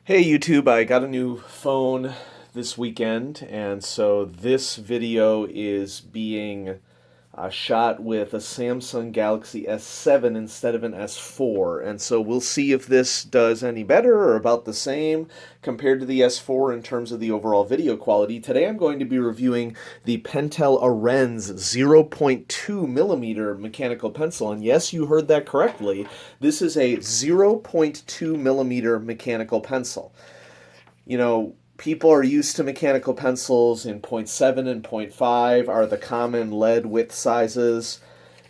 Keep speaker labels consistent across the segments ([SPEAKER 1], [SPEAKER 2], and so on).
[SPEAKER 1] Hey YouTube, I got a new phone this weekend, and so this video is being shot with a Samsung Galaxy S7 instead of an S4. And so we'll see if this does any better or about the same compared to the S4 in terms of the overall video quality. Today I'm going to be reviewing the Pentel Orenz 0.2 millimeter mechanical pencil. And yes, you heard that correctly. This is a 0.2 millimeter mechanical pencil. People are used to mechanical pencils in point .7 and point .5 are the common lead width sizes.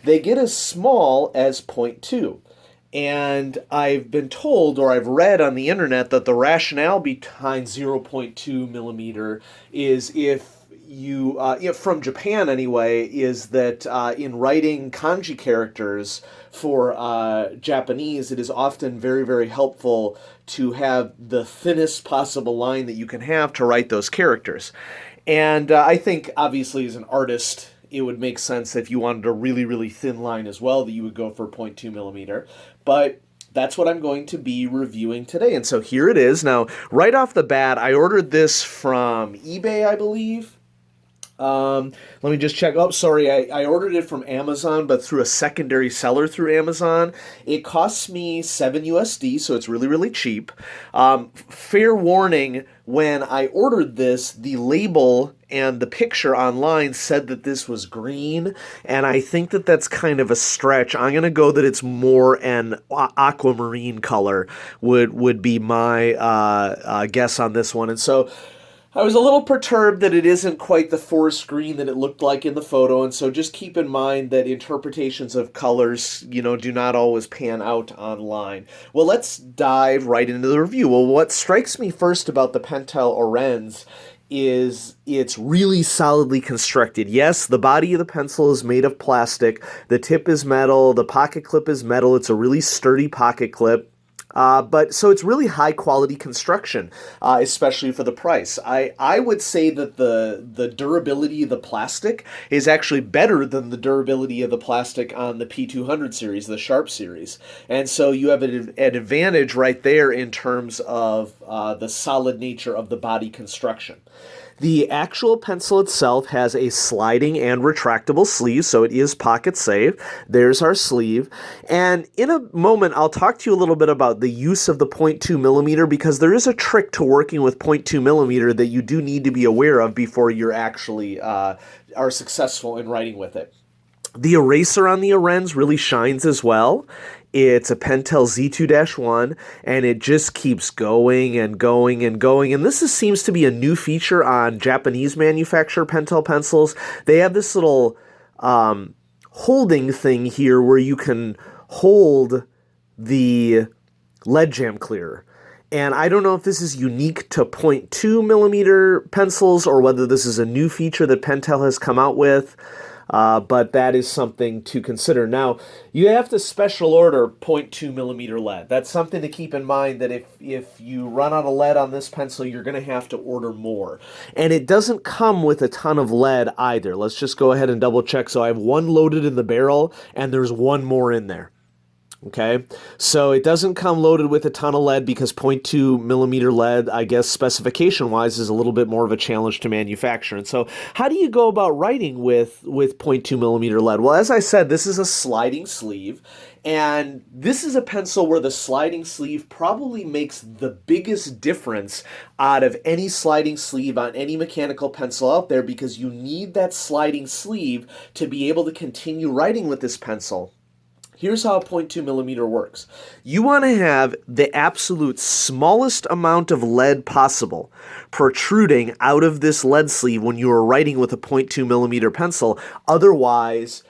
[SPEAKER 1] They get as small as point .2. And I've been told, or I've read on the internet, that the rationale behind 0.2 millimeter is from Japan anyway, is that in writing kanji characters for Japanese, it is often very, very helpful to have the thinnest possible line that you can have to write those characters. And I think, obviously, as an artist, it would make sense if you wanted a really, really thin line as well, that you would go for 0.2 millimeter. But that's what I'm going to be reviewing today. And so here it is. Now, right off the bat, I ordered this from eBay, I believe. Let me just check. Oh, sorry, I ordered it from Amazon, but through a secondary seller through Amazon. It costs me $7 USD, so it's really, really cheap. Fair warning, when I ordered this, the label and the picture online said that this was green, and I think that that's kind of a stretch. I'm going to go that it's more an aquamarine color would be my guess on this one. And so I was a little perturbed that it isn't quite the forest green that it looked like in the photo, and so just keep in mind that interpretations of colors, do not always pan out online. Well, let's dive right into the review. Well, what strikes me first about the Pentel Orenz is it's really solidly constructed. Yes, the body of the pencil is made of plastic, the tip is metal, the pocket clip is metal, it's a really sturdy pocket clip. But so it's really high quality construction, especially for the price. I would say that the durability of the plastic is actually better than the durability of the plastic on the P200 series, the Sharp series. And so you have an advantage right there in terms of the solid nature of the body construction. The actual pencil itself has a sliding and retractable sleeve, so it is pocket safe. There's our sleeve. And in a moment, I'll talk to you a little bit about the use of the 0.2 millimeter, because there is a trick to working with 0.2 millimeter that you do need to be aware of before you're actually are successful in writing with it. The eraser on the Orenz really shines as well. It's a Pentel Z2-1, and it just keeps going and going and going. And this seems to be a new feature on Japanese manufacturer Pentel pencils. They have this little holding thing here where you can hold the lead jam clearer. And I don't know if this is unique to 0.2 millimeter pencils or whether this is a new feature that Pentel has come out with. But that is something to consider. Now, you have to special order 0.2 millimeter lead. That's something to keep in mind, that if you run out of lead on this pencil, you're going to have to order more. And it doesn't come with a ton of lead either. Let's just go ahead and double check. So I have one loaded in the barrel, and there's one more in there. Okay, so it doesn't come loaded with a ton of lead because 0.2 millimeter lead, I guess specification-wise, is a little bit more of a challenge to manufacture. And so how do you go about writing with 0.2 millimeter lead? Well, as I said, this is a sliding sleeve, and this is a pencil where the sliding sleeve probably makes the biggest difference out of any sliding sleeve on any mechanical pencil out there, because you need that sliding sleeve to be able to continue writing with this pencil. Here's how 0.2 millimeter works. You want to have the absolute smallest amount of lead possible protruding out of this lead sleeve when you are writing with a 0.2 millimeter pencil. Otherwise,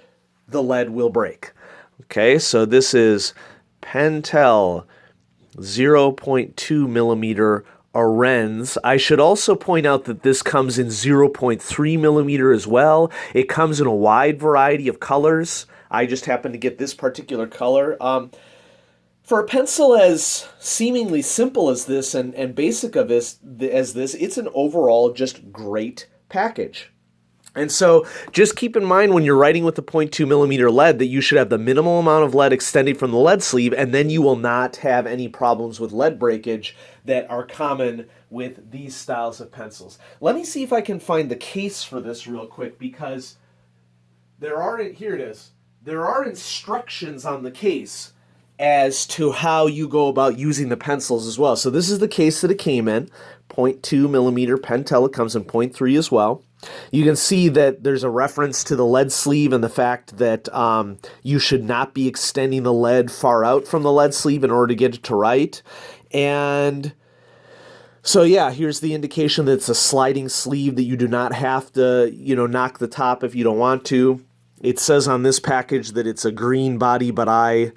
[SPEAKER 1] the lead will break. Okay, so this is Pentel 0.2 millimeter Orenz. I should also point out that this comes in 0.3 millimeter as well. It comes in a wide variety of colors. I just happen to get this particular color. For a pencil as seemingly simple as this and basic as this, it's an overall just great package. And so just keep in mind when you're writing with the 0.2 millimeter lead that you should have the minimal amount of lead extending from the lead sleeve, and then you will not have any problems with lead breakage that are common with these styles of pencils. Let me see if I can find the case for this real quick, because here it is. There are instructions on the case as to how you go about using the pencils as well. So this is the case that it came in, 0.2 millimeter Pentel. It comes in 0.3 as well. You can see that there's a reference to the lead sleeve and the fact that you should not be extending the lead far out from the lead sleeve in order to get it to write. And so yeah, here's the indication that it's a sliding sleeve, that you do not have to, knock the top if you don't want to. It says on this package that it's a green body, but I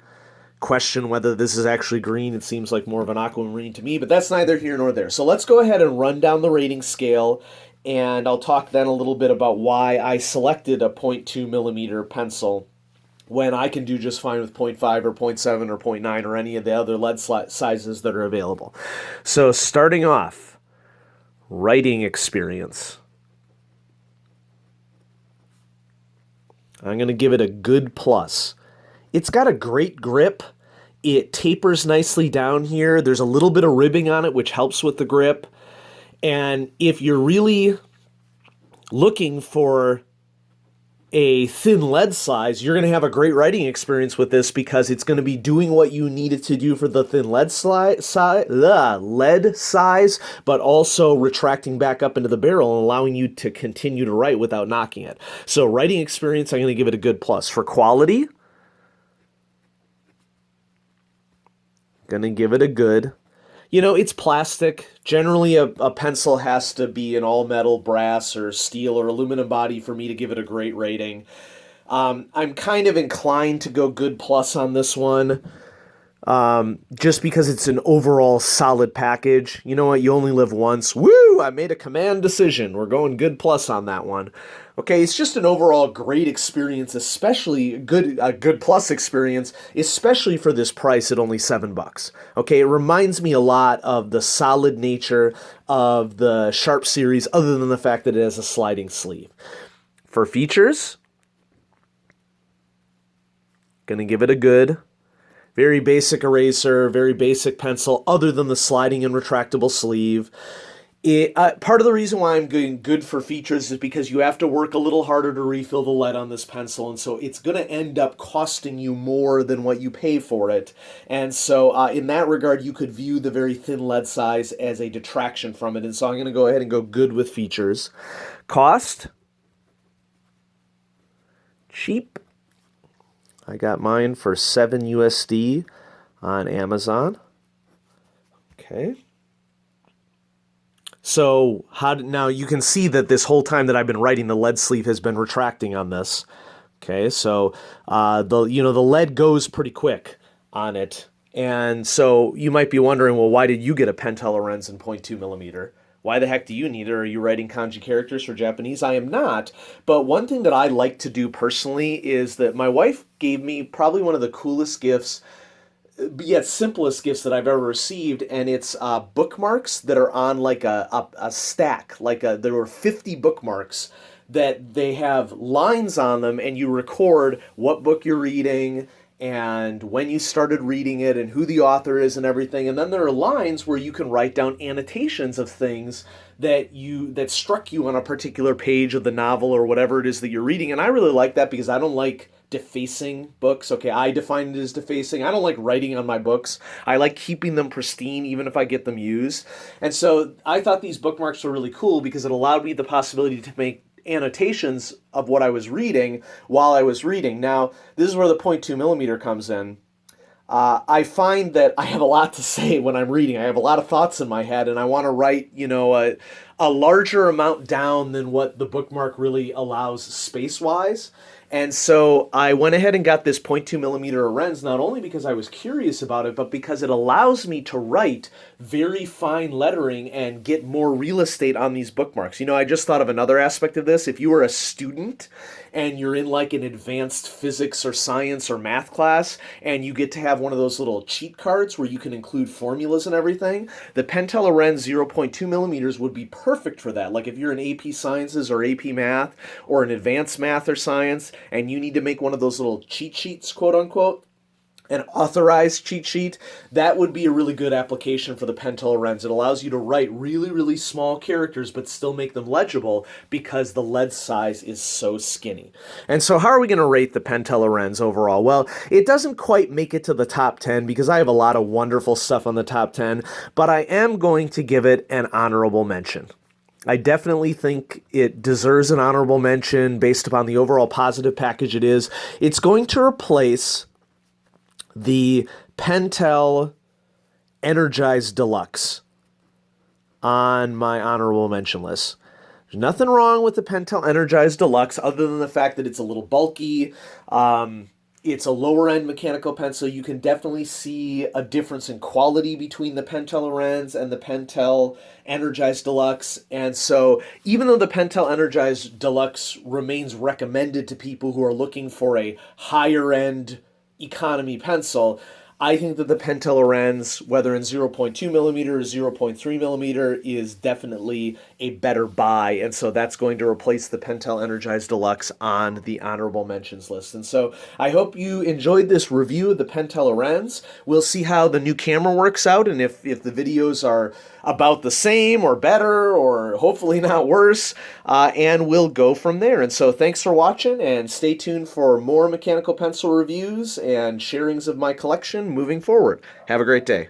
[SPEAKER 1] question whether this is actually green. It seems like more of an aquamarine to me, but that's neither here nor there. So let's go ahead and run down the rating scale, and I'll talk then a little bit about why I selected a 0.2 millimeter pencil when I can do just fine with 0.5 or 0.7 or 0.9 or any of the other lead sizes that are available. So starting off, writing experience. I'm going to give it a good plus. It's got a great grip. It tapers nicely down here. There's a little bit of ribbing on it, which helps with the grip. And if you're really looking for a thin lead size, you're going to have a great writing experience with this, because it's going to be doing what you need it to do for the thin lead size, but also retracting back up into the barrel and allowing you to continue to write without knocking it. So writing experience, I'm going to give it a good plus. For quality, going to give it a good. It's plastic. Generally, a pencil has to be an all-metal, brass, or steel, or aluminum body for me to give it a great rating. I'm kind of inclined to go good plus on this one, just because it's an overall solid package. You know what? You only live once. Woo! I made a command decision. We're going good plus on that one. Okay, it's just an overall great experience, especially a good plus experience, especially for this price at only $7. Okay, it reminds me a lot of the solid nature of the Sharp series, other than the fact that it has a sliding sleeve. For features, gonna give it a good. Very basic eraser, very basic pencil, other than the sliding and retractable sleeve. Part of the reason why I'm going good for features is because you have to work a little harder to refill the lead on this pencil, and so it's going to end up costing you more than what you pay for it. And so in that regard, you could view the very thin lead size as a detraction from it, and so I'm going to go ahead and go good with features. Cost? Cheap. I got mine for $7 USD on Amazon. Okay. So now you can see that this whole time that I've been writing, the lead sleeve has been retracting on this. Okay, so the lead goes pretty quick on it, and so you might be wondering, well, why did you get a Pentel Orenz in 0.2 millimeter? Why the heck do you need it? Are you writing kanji characters for Japanese? I am not. But one thing that I like to do personally is that my wife gave me probably one of the coolest gifts, yet simplest gifts that I've ever received, and it's bookmarks that are on like a stack. There were 50 bookmarks that they have lines on them, and you record what book you're reading and when you started reading it and who the author is and everything. And then there are lines where you can write down annotations of things that struck you on a particular page of the novel or whatever it is that you're reading. And I really like that, because I don't like defacing books. Okay, I define it as defacing. I don't like writing on my books. I like keeping them pristine, even if I get them used. And so I thought these bookmarks were really cool, because it allowed me the possibility to make annotations of what I was reading while I was reading. Now, this is where the 0.2 millimeter comes in. I find that I have a lot to say when I'm reading. I have a lot of thoughts in my head, and I want to write, a larger amount down than what the bookmark really allows space-wise. And so I went ahead and got this 0.2 millimeter Orenz, not only because I was curious about it, but because it allows me to write very fine lettering and get more real estate on these bookmarks. I just thought of another aspect of this. If you were a student and you're in like an advanced physics or science or math class, and you get to have one of those little cheat cards where you can include formulas and everything, the Pentel Orenz 0.2 millimeters would be perfect for that. Like if you're in AP Sciences or AP Math or an advanced math or science, and you need to make one of those little cheat sheets, quote unquote, an authorized cheat sheet, that would be a really good application for the Pentel Orenz. It allows you to write really, really small characters but still make them legible because the lead size is so skinny. And so how are we going to rate the Pentel Orenz overall? Well, it doesn't quite make it to the top 10 because I have a lot of wonderful stuff on the top 10, but I am going to give it an honorable mention. I definitely think it deserves an honorable mention based upon the overall positive package it is. It's going to replace the Pentel Energized Deluxe on my honorable mention list. There's nothing wrong with the Pentel Energized Deluxe other than the fact that it's a little bulky. It's a lower-end mechanical pencil. You can definitely see a difference in quality between the Pentel Orenz and the Pentel Energized Deluxe. And so even though the Pentel Energized Deluxe remains recommended to people who are looking for a higher-end economy pencil, I think that the Pentel Orenz, whether in 0.2 millimeter or 0.3 millimeter, is definitely a better buy. And so that's going to replace the Pentel Energized Deluxe on the honorable mentions list. And so I hope you enjoyed this review of the Pentel Orenz. We'll see how the new camera works out and if the videos are about the same or better or hopefully not worse, and we'll go from there. And so thanks for watching, and stay tuned for more mechanical pencil reviews and sharings of my collection moving forward. Have a great day.